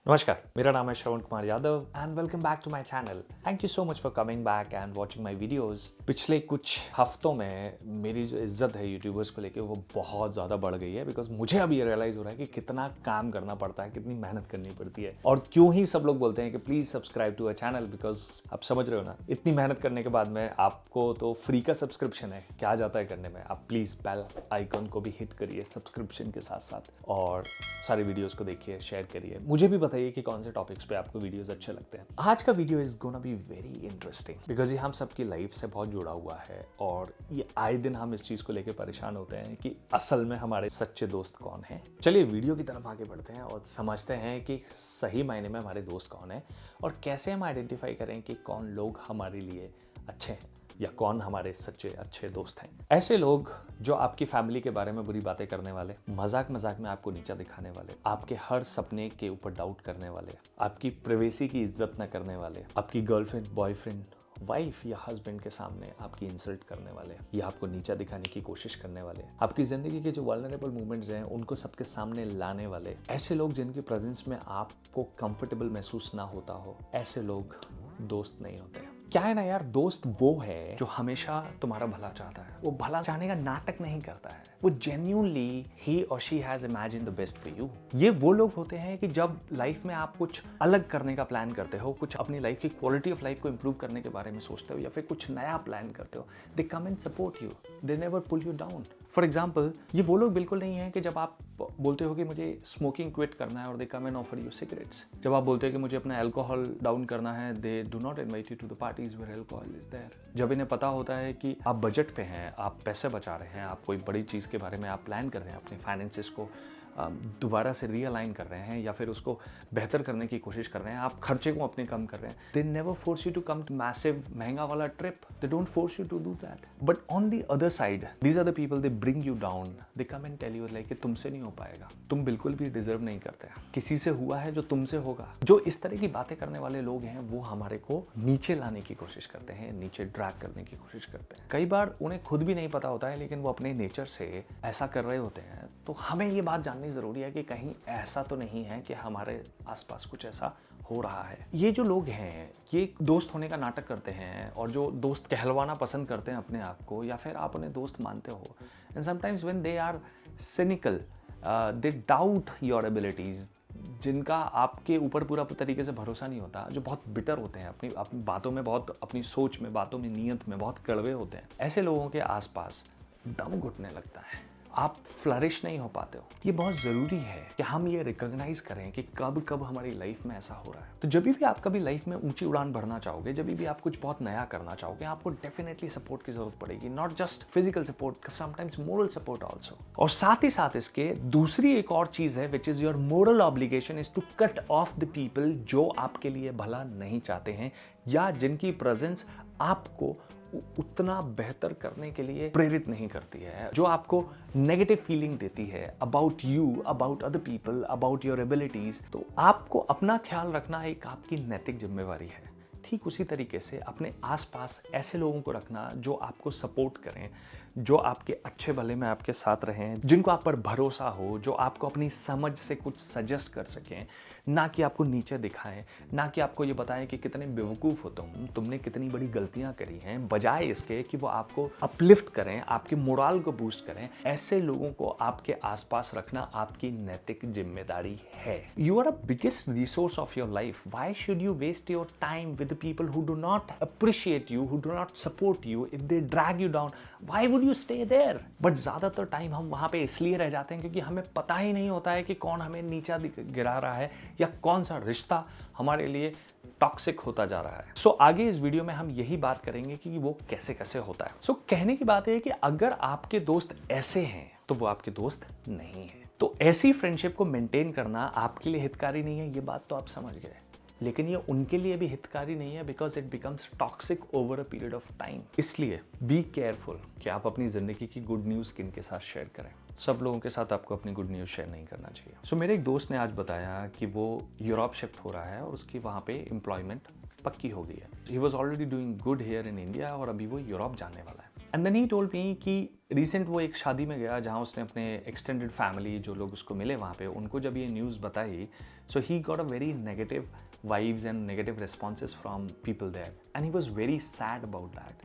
नमस्कार, मेरा नाम है Shravan Kumar Yadav and welcome back to my channel. Thank you so much for coming back and watching my videos. पिछले कुछ हफ्तों में मेरी जो इज्जत है यूट्यूबर्स को लेके वो बहुत ज़्यादा बढ़ गई है बिकॉज मुझे अब ये रियलाइज़ हो रहा है कि कितना काम करना पड़ता है, कितनी मेहनत करनी पड़ती है और क्यों ही सब लोग बोलते हैं कि please subscribe to a channel because आप समझ रहे हो ना, इतनी मेहनत करने के बाद में आपको तो फ्री का सब्सक्रिप्शन है, क्या जाता है करने में। आप प्लीज़ बेल आइकन को भी हिट करिए सब्सक्रिप्शन के साथ साथ और सारी वीडियोज़ को देखिए, शेयर करिए। मुझे भी बताइए कि कौन से टॉपिक्स पे आपको वीडियोस अच्छे लगते हैं। आज का video is gonna be very interesting because ये हम सबकी लाइफ से बहुत जुड़ा हुआ है और ये आए दिन हम इस चीज को लेकर परेशान होते हैं कि असल में हमारे सच्चे दोस्त कौन हैं। चलिए वीडियो की तरफ आगे बढ़ते हैं और समझते हैं कि सही मायने में हमारे दोस्त कौन है और कैसे हम आइडेंटिफाई करें कि कौन लोग हमारे लिए अच्छे हैं या कौन हमारे सच्चे अच्छे दोस्त हैं। ऐसे लोग जो आपकी फैमिली के बारे में बुरी बातें करने वाले, मजाक मजाक में आपको नीचा दिखाने वाले, आपके हर सपने के ऊपर डाउट करने वाले, आपकी प्राइवेसी की इज्जत न करने वाले, आपकी गर्लफ्रेंड, बॉयफ्रेंड, वाइफ या हस्बैंड के सामने आपकी इंसल्ट करने वाले या आपको नीचा दिखाने की कोशिश करने वाले, आपकी जिंदगी के जो वल्नरेबल मोमेंट्स हैं उनको सबके सामने लाने वाले, ऐसे लोग जिनकी प्रेजेंस में आपको कंफर्टेबल महसूस ना होता हो, ऐसे लोग दोस्त नहीं होते। क्या है ना यार, दोस्त वो है जो हमेशा तुम्हारा भला चाहता है। वो भला चाहने का नाटक नहीं करता है, वो जेन्युइनली ही और she has imagine the best for you. ये वो लोग होते हैं कि जब लाइफ में आप कुछ अलग करने का प्लान करते हो, कुछ अपनी लाइफ की क्वालिटी ऑफ लाइफ को इंप्रूव करने के बारे में सोचते हो या फिर कुछ नया प्लान करते हो, they come and support you, they never pull you down. For example, ये वो लोग बिल्कुल नहीं है कि जब आप बोलते हो कि मुझे स्मोकिंग क्विट करना है और they come and offer you cigarettes. जब आप बोलते हो कि मुझे अपना अल्कोहल डाउन करना है, they do not invite you to the parties where alcohol is there. जब इन्हें पता होता है कि आप बजट पे हैं, आप पैसे बचा रहे हैं, आप कोई बड़ी चीज़ के बारे में आप प्लान कर रहे हैं, अपने फाइनेंसेस को दोबारा से रीअलाइन कर रहे हैं या फिर उसको बेहतर करने की कोशिश कर रहे हैं, आप खर्चे को अपने कम कर रहे हैं, they never force you to come to massive महंगा वाला trip, they don't force you to do that. But on the other side these are the people, they bring you down, they come and tell you like कि तुमसे नहीं हो पाएगा, तुम बिल्कुल भी डिजर्व नहीं करते, किसी से हुआ है जो तुमसे होगा। जो इस तरह की बातें करने वाले लोग हैं वो हमारे को नीचे लाने की कोशिश करते हैं, नीचे ड्रैग करने की कोशिश करते हैं। कई बार उन्हें खुद भी नहीं पता होता है लेकिन वो अपने नेचर से ऐसा कर रहे होते हैं। तो हमें ये बात जाननी जरूरी है कि कहीं ऐसा तो नहीं है कि हमारे आसपास कुछ ऐसा हो रहा है। ये जो लोग हैं ये दोस्त होने का नाटक करते हैं और जो दोस्त कहलवाना पसंद करते हैं अपने आप को या फिर आप उन्हें दोस्त मानते हो, and sometimes when they are cynical, they doubt your abilities, जिनका आपके ऊपर पूरा तरीके से भरोसा नहीं होता, जो बहुत बिटर होते हैं, अपनी बातों में बहुत, अपनी सोच में, बातों में, नीयत में बहुत कड़वे होते हैं, ऐसे लोगों के आसपास दम घुटने लगता है, आप फ्लरिश नहीं हो पाते हो। ये बहुत ज़रूरी है कि हम ये रिकॉग्नाइज करें कि कब कब हमारी लाइफ में ऐसा हो रहा है। तो जब भी आप कभी लाइफ में ऊंची उड़ान भरना चाहोगे, जब भी आप कुछ बहुत नया करना चाहोगे, आपको डेफिनेटली सपोर्ट की जरूरत पड़ेगी, not just physical support, sometimes moral support also. और साथ ही साथ इसके दूसरी एक और चीज़ है which is your moral obligation is to cut off the people जो आपके लिए भला नहीं चाहते हैं या जिनकी प्रेजेंस आपको उतना बेहतर करने के लिए प्रेरित नहीं करती है, जो आपको नेगेटिव फीलिंग देती है about you, about other people, about your abilities. तो आपको अपना ख्याल रखना एक आपकी नैतिक जिम्मेवारी है। ठीक उसी तरीके से अपने आसपास ऐसे लोगों को रखना जो आपको सपोर्ट करें, जो आपके अच्छे भले में आपके साथ रहें, जिनको आप पर भरोसा हो, जो आपको अपनी समझ से कुछ सजेस्ट कर सकें, ना कि आपको नीचे दिखाएं, ना कि आपको ये बताएं कि कितने बेवकूफ़ हो तुमने कितनी बड़ी गलतियां करी हैं, बजाय इसके कि वो आपको अपलिफ्ट करें, आपके मोरल को बूस्ट करें। ऐसे लोगों को आपके आसपास रखना आपकी नैतिक जिम्मेदारी है। You are a biggest resource of your life, why should you waste your time with people who do not appreciate you, who do not support you, if they drag you down, why would you stay there. But ज्यादातर time हम वहां पे इसलिए रह जाते हैं क्योंकि हमें पता ही नहीं होता है कि कौन हमें नीचा गिरा रहा है या कौन सा रिश्ता हमारे लिए टॉक्सिक होता जा रहा है। सो आगे इस वीडियो में हम यही बात करेंगे कि वो कैसे कैसे होता है। सो कहने की बात है कि अगर आपके दोस्त ऐसे हैं तो वो आपके दोस्त नहीं है। तो ऐसी फ्रेंडशिप को मेंटेन करना आपके लिए हितकारी नहीं है, ये बात तो आप समझ गए, लेकिन ये उनके लिए भी हितकारी नहीं है because it becomes toxic over a period of time. इसलिए बी केयरफुल कि आप अपनी जिंदगी की गुड न्यूज़ किन के साथ शेयर करें। सब लोगों के साथ आपको अपनी गुड न्यूज़ शेयर नहीं करना चाहिए। सो मेरे एक दोस्त ने आज बताया कि वो यूरोप शिफ्ट हो रहा है और उसकी वहाँ पे एम्प्लॉयमेंट पक्की हो गई है। He was already doing good here in India और अभी वो यूरोप जाने वाला है। And then he told me कि रिसेंट वो एक शादी में गया जहाँ उसने अपने एक्सटेंडेड फैमिली जो लोग उसको मिले वहाँ पे उनको जब ये न्यूज़ बताई, so he got a very negative vibes and negative responses from people there, and he was very sad about that.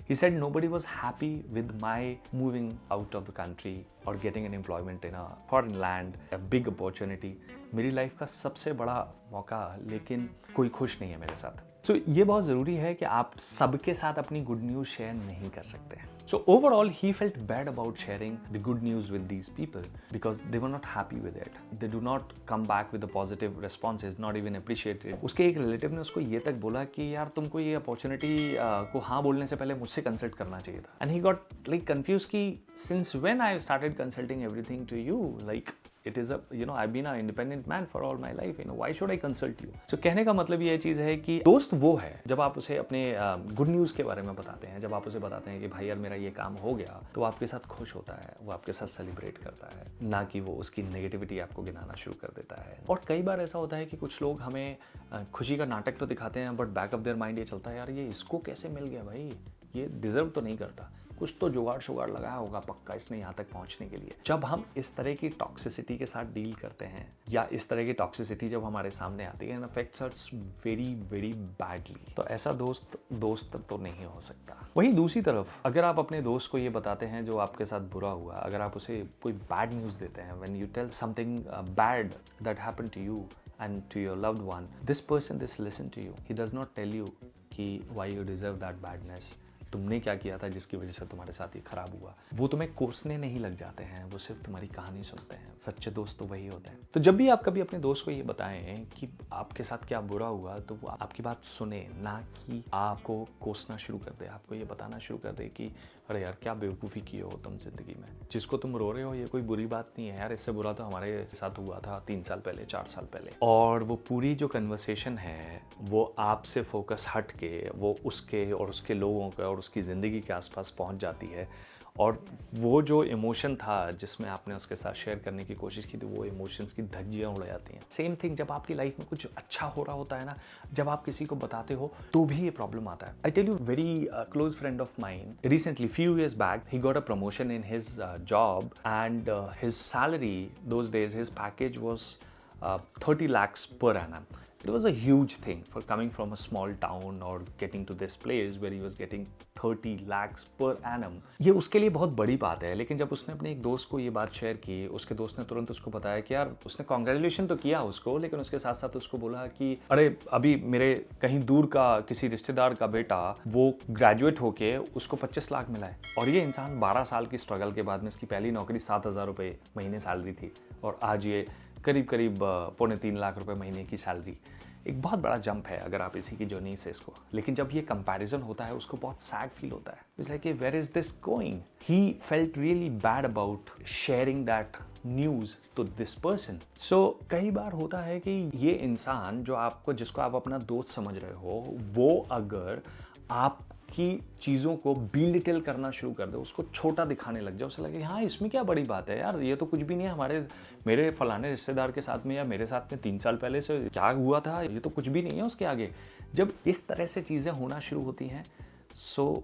He said nobody was happy with my moving out of the country or getting an employment in a foreign land, a big opportunity. मेरी life का सबसे बड़ा मौका, लेकिन कोई खुश नहीं है मेरे साथ. So ये बहुत ज़रूरी है कि आप सबके साथ अपनी गुड न्यूज़ शेयर नहीं कर सकते. So overall, he felt bad about sharing the good news with these people because they were not happy with it. They do not come back with the positive responses, not even appreciate it. उसके एक relative ने उसको ये तक बोला कि यार तुमको ये अपॉर्चुनिटी को हाँ बोलने से पहले मुझसे कंसल्ट करना चाहिए था. And he got like confused कि since when I started consulting everything to you, like it is a, you know, I've been an independent man for all my life, you know, why should I consult you? So कहने का मतलब ये चीज़ है कि दोस्त वो है जब आप उसे अपने गुड न्यूज़ के बारे में बताते हैं, जब आप उसे बताते हैं कि भाई यार मेरा ये काम हो गया, तो आपके साथ खुश होता है, वो आपके साथ सेलिब्रेट करता है, ना कि वो उसकी नेगेटिविटी आपको गिनाना शुरू कर देता है. और कई बार ऐसा होता है कि कुछ लोग हमें खुशी का नाटक तो दिखाते हैं, but back of their mind ये चलता है यार ये इसको कैसे मिल गया भाई, ये डिजर्व तो नहीं करता, कुछ तो जुगाड़ लगाया होगा पक्का इसने यहाँ तक पहुँचने के लिए. जब हम इस तरह की टॉक्सिसिटी के साथ डील करते हैं या इस तरह की टॉक्सिसिटी जब हमारे सामने आती है, affects us very very badly, तो ऐसा दोस्त तो नहीं हो सकता. वहीं दूसरी तरफ अगर आप अपने दोस्त को ये बताते हैं जो आपके साथ बुरा हुआ, अगर आप उसे कोई बैड न्यूज़ देते हैं, when you tell something bad that happened to you and to your loved one, this person just listen to you. He does not tell you कि why you deserve that badness. तुमने क्या किया था जिसकी वजह से तुम्हारे साथ ये खराब हुआ. वो तुम्हें कोसने नहीं लग जाते हैं, वो सिर्फ तुम्हारी कहानी सुनते हैं. सच्चे दोस्त तो वही होते हैं. तो जब भी आप कभी अपने दोस्त को ये बताएं कि आपके साथ क्या बुरा हुआ, तो वो आपकी बात सुने, ना कि आपको कोसना शुरू कर दे, आपको ये बताना शुरू कर दे कि अरे यार क्या बेवकूफ़ी की हो तुम जिंदगी में, जिसको तुम रो रहे हो ये कोई बुरी बात नहीं है यार, इससे बुरा तो हमारे साथ हुआ था 3 साल पहले, 4 साल पहले. और वो पूरी जो कन्वर्सेशन है वो आपसे फोकस हट के वो उसके और उसके लोगों के और उसकी ज़िंदगी के आसपास पहुंच जाती है, और वो जो इमोशन था जिसमें आपने उसके साथ शेयर करने की कोशिश की थी, वो इमोशंस की धज्जियाँ उड़ जाती हैं. सेम थिंग जब आपकी लाइफ में कुछ अच्छा हो रहा होता है ना, जब आप किसी को बताते हो तो भी ये प्रॉब्लम आता है. I tell you, very close friend of mine recently, few years back, he got a promotion in his job, and his salary those days, his package was 30 lakhs per annum. It was a huge thing for coming from a small town or getting to this place where he was getting 30 lakhs per annum. ये उसके लिए बहुत बड़ी बात है, लेकिन जब उसने अपने एक दोस्त को ये बात शेयर की, उसके दोस्त ने तुरंत उसको बताया कि यार, उसने कॉन्ग्रेचुलेशन तो किया उसको, लेकिन उसके साथ साथ उसको बोला कि अरे अभी मेरे कहीं दूर का किसी रिश्तेदार का बेटा वो ग्रेजुएट होके उसको 25 लाख मिला है, और ये इंसान 12 साल की स्ट्रगल के बाद में इसकी पहली नौकरी 7,000 रुपये महीने सैलरी थी, और आज ये करीब 2.25 लाख रुपए महीने की सैलरी. एक बहुत बड़ा जंप है अगर आप इसी की जर्नी से इसको, लेकिन जब ये कंपैरिजन होता है उसको बहुत सैड फील होता है. It's like where is this going. He felt really bad about sharing that news to this person. So कई बार होता है कि ये इंसान जो आपको, जिसको आप अपना दोस्त समझ रहे हो, वो अगर आप की चीज़ों को बिलिटिल करना शुरू कर दे, उसको छोटा दिखाने लग जाए, उसे लगे हाँ इसमें क्या बड़ी बात है यार, ये तो कुछ भी नहीं है, मेरे फलाने रिश्तेदार के साथ में या मेरे साथ में 3 साल पहले से क्या हुआ था, ये तो कुछ भी नहीं है उसके आगे. जब इस तरह से चीज़ें होना शुरू होती हैं, so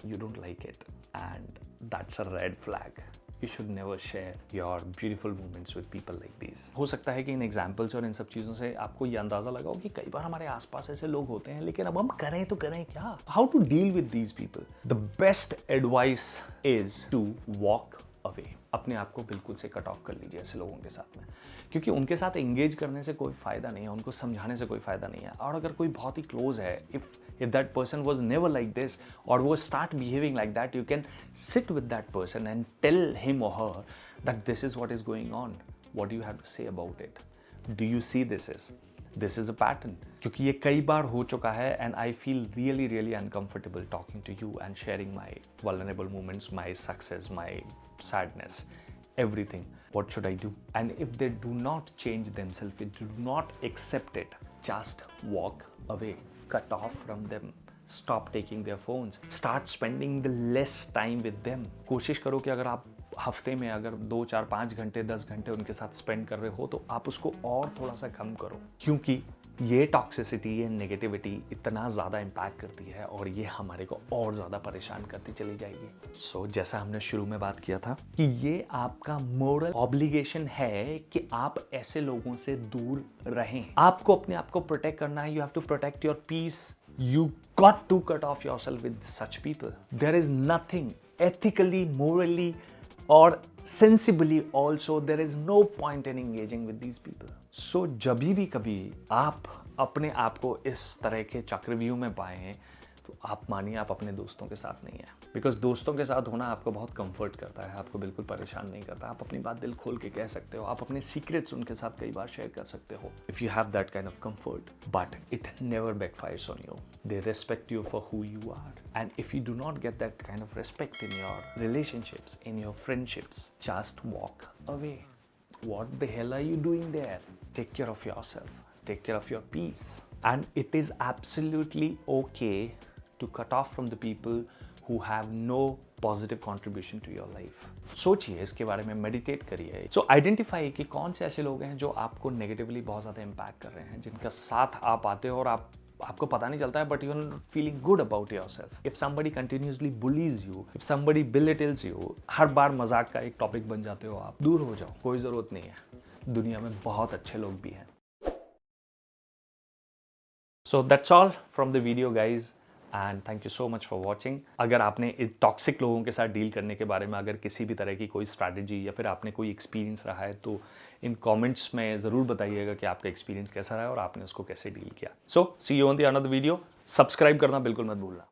you don't like it, and that's a red flag. You should never share your beautiful moments with people like these. हो सकता है कि इन एग्जाम्पल्स और इन सब चीज़ों से आपको ये अंदाज़ा लगा हो कि कई बार हमारे आसपास ऐसे लोग होते हैं, लेकिन अब हम करें तो करें क्या? How to deal with these people? The best advice is to walk away. अपने आप को बिल्कुल से कट ऑफ कर लीजिए ऐसे लोगों के साथ में, क्योंकि उनके साथ एंगेज करने से कोई फ़ायदा नहीं है, उनको समझाने से कोई फ़ायदा नहीं है. और अगर कोई बहुत ही क्लोज है, if that person was never like this or was start behaving like that, you can sit with that person and tell him or her that this is what is going on. What do you have to say about it? Do you see this is a pattern? क्योंकि ये कई बार हो चुका है, and I feel really really uncomfortable talking to you and sharing my vulnerable moments, my success, my sadness, everything. What should I do? And if they do not change themselves, if they do not accept it, just walk away. Cut off from them. Stop taking their phones. Start spending the less time with them. कोशिश करो कि अगर आप हफ्ते में अगर 2, 4, 5 घंटे, 10 घंटे उनके साथ स्पेंड कर रहे हो, तो आप उसको और थोड़ा सा कम करो, क्योंकि ये टॉक्सिसिटी, ये नेगेटिविटी इतना ज़्यादा इम्पैक्ट करती है और ये हमारे को और ज़्यादा परेशान करती चली जाएगी। सो जैसा हमने शुरू में बात किया था कि ये आपका मोरल ऑब्लिगेशन है कि आप ऐसे लोगों से दूर रहें। आपको अपने आप को प्रोटेक्ट करना है। You have to protect your peace. You got to cut off yourself with such people. There is nothing ethically, morally, or sensibly also, there is no point in engaging with these people. So जभी भी कभी आप अपने आप को इस तरह के चक्रव्यूह में पाएं तो आप मानिए आप अपने दोस्तों के साथ नहीं है। बिकॉज दोस्तों के साथ होना आपको बहुत कंफर्ट करता है, आपको बिल्कुल परेशान नहीं करता। आप अपनी बात दिल खोल के कह सकते हो, आप अपने सीक्रेट्स उनके साथ कई बार शेयर कर सकते हो if you have that kind of comfort. But it never backfires on you. They respect you for who you are, and if you do not get that kind of respect in your relationships, in your friendships, just walk away. What the hell are you doing there? Take care of yourself. Take care of your peace. And it is absolutely okay to cut off from the people who have no positive contribution to your life. सोचिए इसके बारे में, meditate करिए। सो identify कि कौन से ऐसे लोग हैं जो आपको नेगेटिवली बहुत ज़्यादा इम्पैक्ट कर रहे हैं, जिनका साथ आप आते हो और आपको पता नहीं चलता है, but you are feeling good about yourself. If somebody continuously bullies you, if somebody belittles you, हर बार मजाक का एक टॉपिक बन जाते हो आप, दूर हो जाओ, कोई ज़रूरत नहीं है। दुनिया में बहुत अच्छे लोग भी हैं। So that's all from the video guys, and thank you so much for watching. अगर आपने इन टॉक्सिक लोगों के साथ डील करने के बारे में अगर किसी भी तरह की कोई स्ट्रैटेजी या फिर आपने कोई एक्सपीरियंस रहा है तो इन कमेंट्स में ज़रूर बताइएगा कि आपका एक्सपीरियंस कैसा रहा और आपने उसको कैसे डील किया। So see you on the another video. Subscribe करना बिल्कुल मत भूलना।